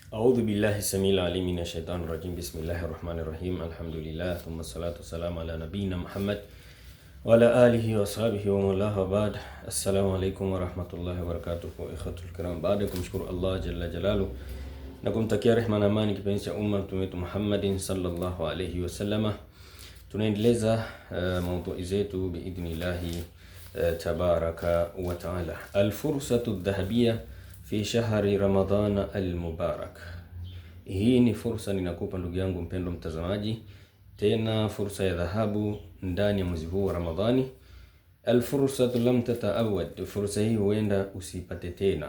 أعوذ بالله السميع العليم من الشيطان الرجيم. بسم الله الرحمن الرحيم. الحمد لله ثم الصلاة والسلام على نبينا محمد وعلى آله وصحبه ومن والاه وبعد. السلام عليكم ورحمة الله وبركاته. إخوة الكرام, baada ya kumshukuru Allah jalla jalalu na kumtakia rehema na amani kipenzi cha umma mtume wetu Muhammadin sallallahu alayhi wasallama, tunaendeleza maudhui zetu biidhnillahi tabaraka wa taala, alfursatu dhahabia fi shahri Ramadhan almubarak. Hii ni fursa ninakupa ndugu yangu mpendo mtazamaji, tena fursa ya dhahabu ndani ya mwezi huu wa Ramadhani. Alfursatu lam tataawad, fursa hii huenda usipate tena.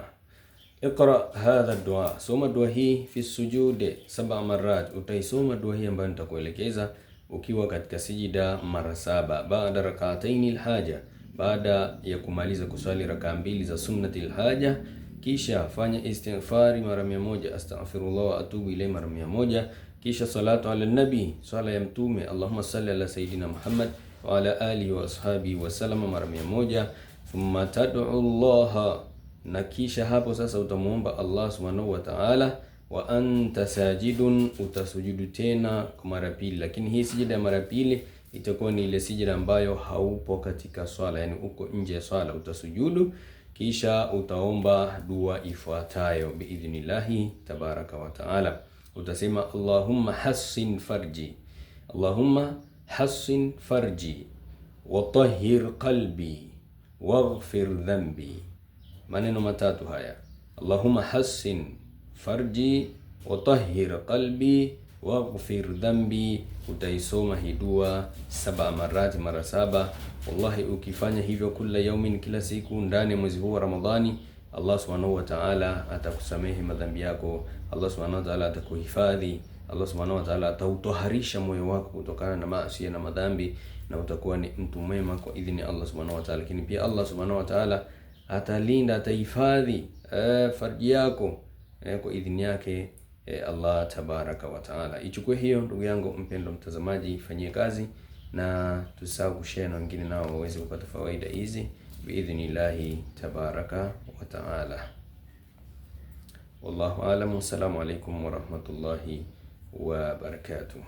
Iqra hadha dua, soma dua hii fi sujud 7 marat. Utaisoma dua hii ambayo nitakuelekeza ukiwa katika sijida mara 7, baada rak'ataini alhaja, baada ya kumaliza kusali rakaa 2 za sunnati alhaja. Kisha fanya istighfari mara 100, astaghfirullah wa atubu ilayhi mara 100. Kisha salatu ala nabi, swala ya mtume, Allahumma salli ala sayidina Muhammad wa ala alihi wa ashabihi wa sallam mara 100. Thumma tad'u Allah, na kisha hapo sasa utamuomba Allah subhanahu wa ta'ala. Wa anta sajidun, utasujudu tena kwa mara pili, lakini hii sijida ya mara pili itakuwa ni ile sijida ambayo haupo katika swala, yani uko nje ya swala, utasujudu kisha utaomba dua ifuatayo biidhnillahi tabaraka wa taala. Utasema Allahumma hassin farji, Allahumma hassin farji wa tahhir qalbi waghfir dhanbi. Maneno matatu haya, Allahumma hassin farji wa tahhir qalbi waghfir dhanbi. Utaisoma hii dua 7 marati, mara 7. Wallahi, ukifanya hivyo kila yaumin, kila siku ndani ya mwezi huu wa Ramadhani, Allah subhanahu wa ta'ala atakusamehe madhambi yako, Allah subhanahu wa ta'ala atakuhifadhi, Allah subhanahu wa ta'ala atautoharisha moyo wako kutokana na maasi na madhambi, na utakuwa ni mtu mwema kwa idhini Allah subhanahu wa ta'ala. Lakini pia Allah subhanahu wa ta'ala atalinda, atahifadhi farji yako kwa idhini yake Allah tabaraka wa taala. Ichukue hiyo ndugu yangu mpendo mtazamaji, ifanyie kazi na tusahau kushare na wengine nao waweze kupata fawaida hizi biidhnillahi tabaraka wa taala. Wallahu a'lam. Assalamu alaykum wa rahmatullahi wa barakatuh.